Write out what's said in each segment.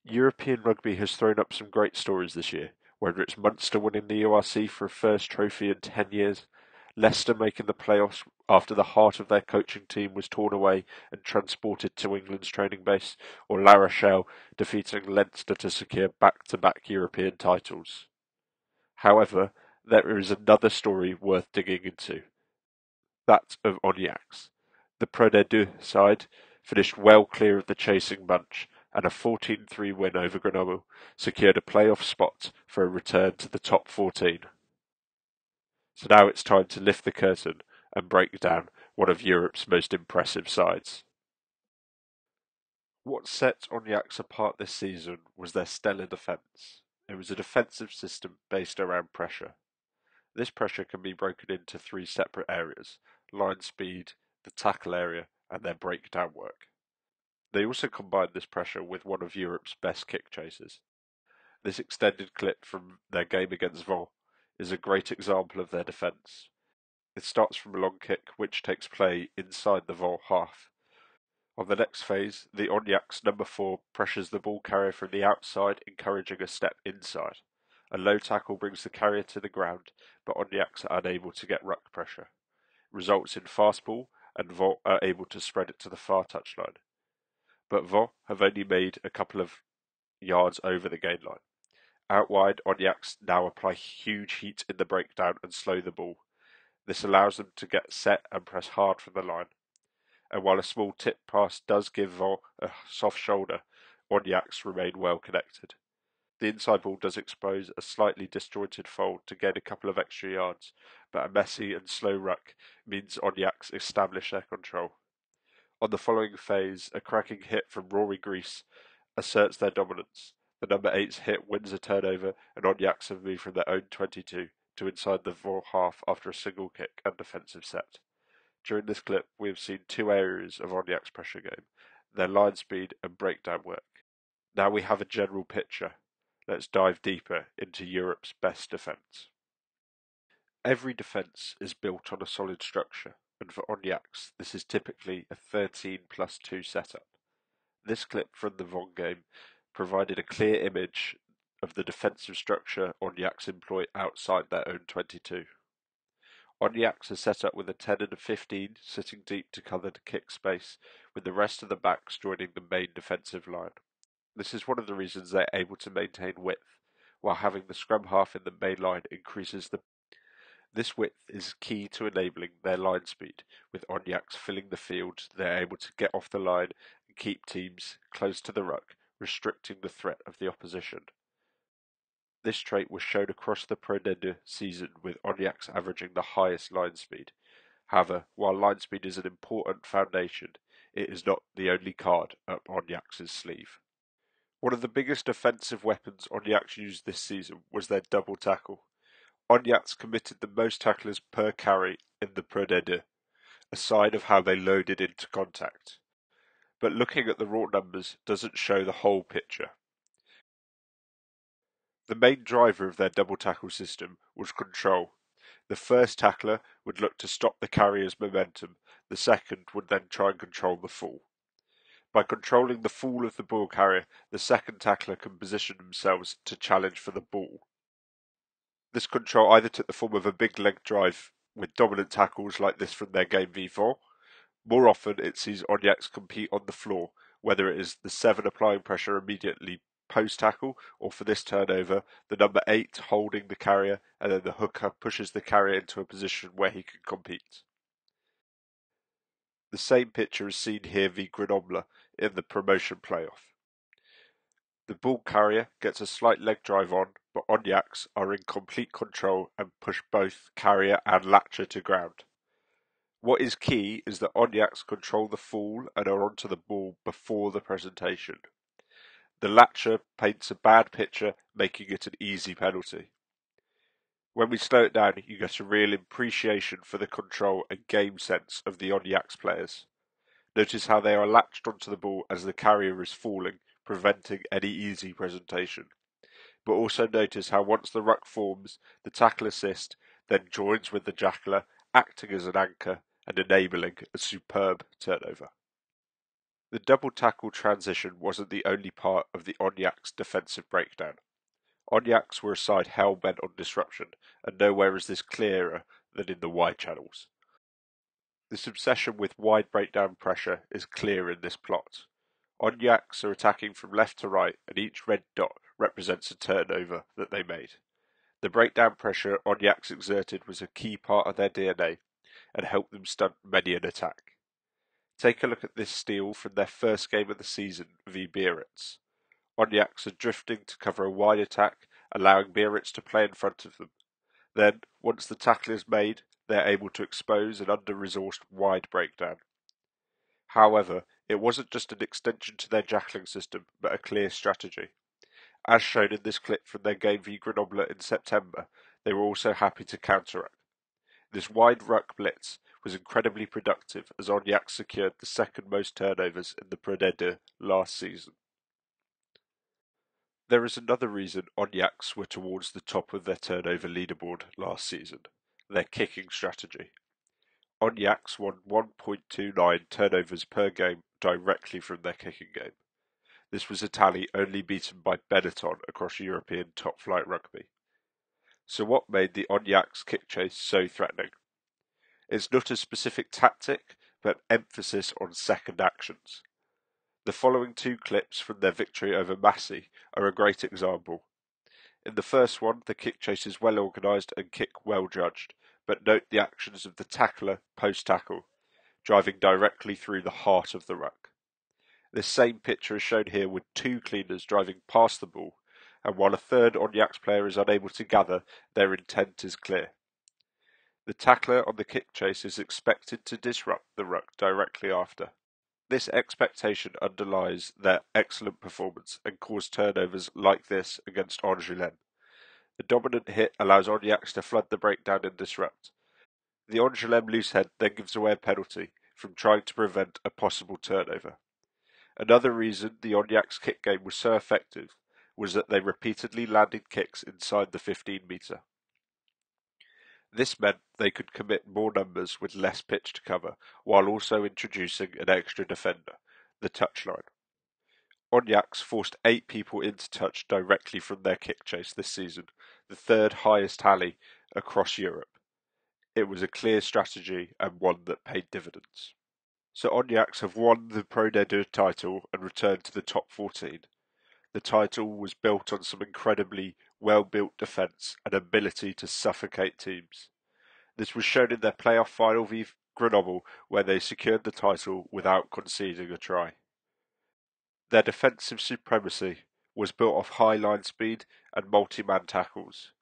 European rugby has thrown up some great stories this year, whether it's Munster winning the URC for a first trophy in 10 years, Leicester making the playoffs after the heart of their coaching team was torn away and transported to England's training base, or La Rochelle defeating Leinster to secure back-to-back European titles. However, there is another story worth digging into, that of Oyonnax. The Pro D2 side finished well clear of the chasing bunch, and a 14-3 win over Grenoble secured a playoff spot for a return to the top 14. So now it's time to lift the curtain and break down one of Europe's most impressive sides. What set Oyonnax apart this season was their stellar defence. It was a defensive system based around pressure. This pressure can be broken into three separate areas: line speed, the tackle area, and their breakdown work. They also combined this pressure with one of Europe's best kick chasers. This extended clip from their game against Vaud is a great example of their defence. It starts from a long kick which takes play inside the Vaud half. On the next phase, the Oyonnax number 4 pressures the ball carrier from the outside, encouraging a step inside. A low tackle brings the carrier to the ground, but Oyonnax are unable to get ruck pressure. It results in fast ball, and Vaud are able to spread it to the far touchline. But Vaud have only made a couple of yards over the gain line. Out wide, Oyonnax now apply huge heat in the breakdown and slow the ball. This allows them to get set and press hard from the line. And while a small tip pass does give Vaud a soft shoulder, Oyonnax remain well connected. The inside ball does expose a slightly disjointed fold to gain a couple of extra yards, but a messy and slow ruck means Oyonnax establish their control. On the following phase, a cracking hit from Rory Grease asserts their dominance. The number 8's hit wins a turnover, and Oyonnax have moved from their own 22 to inside the Vaud half after a single kick and defensive set. During this clip, we have seen two areas of Oyonnax pressure game: their line speed and breakdown work. Now we have a general picture. Let's dive deeper into Europe's best defence. Every defence is built on a solid structure, and for Oyonnax this is typically a 13+2 setup. This clip from the Vaud game provided a clear image of the defensive structure Oyonnax employ outside their own 22. Oyonnax is set up with a 10 and a 15 sitting deep to cover the kick space, with the rest of the backs joining the main defensive line. This is one of the reasons they are able to maintain width, while having the scrum half in the main line increases the. This width is key to enabling their line speed. With Oyonnax filling the field, they are able to get off the line and keep teams close to the ruck, restricting the threat of the opposition. This trait was shown across the Pro D2 season, with Oyonnax averaging the highest line speed. However, while line speed is an important foundation, it is not the only card up Oyonnax's sleeve. One of the biggest offensive weapons Oyonnax used this season was their double tackle. Oyonnax committed the most tacklers per carry in the Pro D2, a sign of how they loaded into contact. But looking at the raw numbers doesn't show the whole picture. The main driver of their double tackle system was control. The first tackler would look to stop the carrier's momentum, the second would then try and control the fall. By controlling the fall of the ball carrier, the second tackler can position themselves to challenge for the ball. This control either took the form of a big leg drive with dominant tackles like this from their game v4. More often it sees Oyonnax compete on the floor, whether it is the 7 applying pressure immediately post-tackle, or for this turnover, the number 8 holding the carrier, and then the hooker pushes the carrier into a position where he can compete. The same picture is seen here v Grenoble in the promotion playoff. The ball carrier gets a slight leg drive on, but Oyonnax are in complete control and push both carrier and latcher to ground. What is key is that Oyonnax control the fall and are onto the ball before the presentation. The latcher paints a bad picture, making it an easy penalty. When we slow it down, you get a real appreciation for the control and game sense of the Oyonnax players. Notice how they are latched onto the ball as the carrier is falling, preventing any easy presentation. But also notice how once the ruck forms, the tackle assist then joins with the jackler, acting as an anchor and enabling a superb turnover. The double tackle transition wasn't the only part of the Oyonnax defensive breakdown. Oyonnax were a side hell-bent on disruption, and nowhere is this clearer than in the wide channels. This obsession with wide breakdown pressure is clear in this plot. Oyonnax are attacking from left to right, and each red dot represents a turnover that they made. The breakdown pressure Oyonnax exerted was a key part of their DNA and helped them stunt many an attack. Take a look at this steal from their first game of the season v Biarritz. Oyonnax are drifting to cover a wide attack, allowing Biarritz to play in front of them. Then, once the tackle is made, they are able to expose an under-resourced wide breakdown. However, it wasn't just an extension to their jackling system, but a clear strategy. As shown in this clip from their game v Grenoble in September, they were also happy to counteract. This wide ruck blitz was incredibly productive as Oyonnax secured the second most turnovers in the Pro D2 last season. There is another reason Oyonnax were towards the top of their turnover leaderboard last season: their kicking strategy. Oyonnax won 1.29 turnovers per game directly from their kicking game. This was a tally only beaten by Benetton across European top-flight rugby. So what made the Oyonnax kick chase so threatening? It's not a specific tactic, but emphasis on second actions. The following two clips from their victory over Massy are a great example. In the first one, the kick chase is well organised and kick well judged, but note the actions of the tackler post-tackle, driving directly through the heart of the ruck. This same picture is shown here with two cleaners driving past the ball, and while a third Oyonnax player is unable to gather, their intent is clear. The tackler on the kick chase is expected to disrupt the ruck directly after. This expectation underlies their excellent performance and caused turnovers like this against Angoulême. The dominant hit allows Oyonnax to flood the breakdown and disrupt. The Angoulême loose head then gives away a penalty from trying to prevent a possible turnover. Another reason the Oyonnax kick game was so effective was that they repeatedly landed kicks inside the 15-metre. This meant they could commit more numbers with less pitch to cover, while also introducing an extra defender, the touchline. Oyonnax forced 8 people into touch directly from their kick chase this season, the third highest tally across Europe. It was a clear strategy and one that paid dividends. So Oyonnax have won the Pro D2 title and returned to the top 14. The title was built on some incredibly well-built defence and ability to suffocate teams. This was shown in their playoff final v Grenoble, where they secured the title without conceding a try. Their defensive supremacy was built off high line speed and multi-man tackles.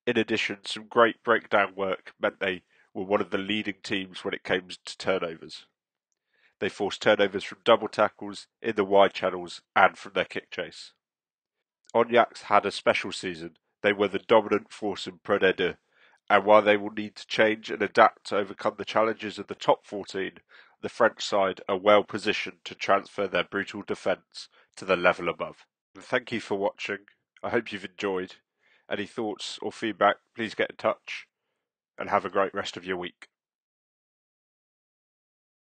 In addition, some great breakdown work meant they were one of the leading teams when it came to turnovers. They forced turnovers from double tackles, in the wide channels, and from their kick chase. Oyonnax had a special season. They were the dominant force in Pro D2, and while they will need to change and adapt to overcome the challenges of the top 14, the French side are well positioned to transfer their brutal defence to the level above. And thank you for watching. I hope you've enjoyed. Any thoughts or feedback, please get in touch, and have a great rest of your week.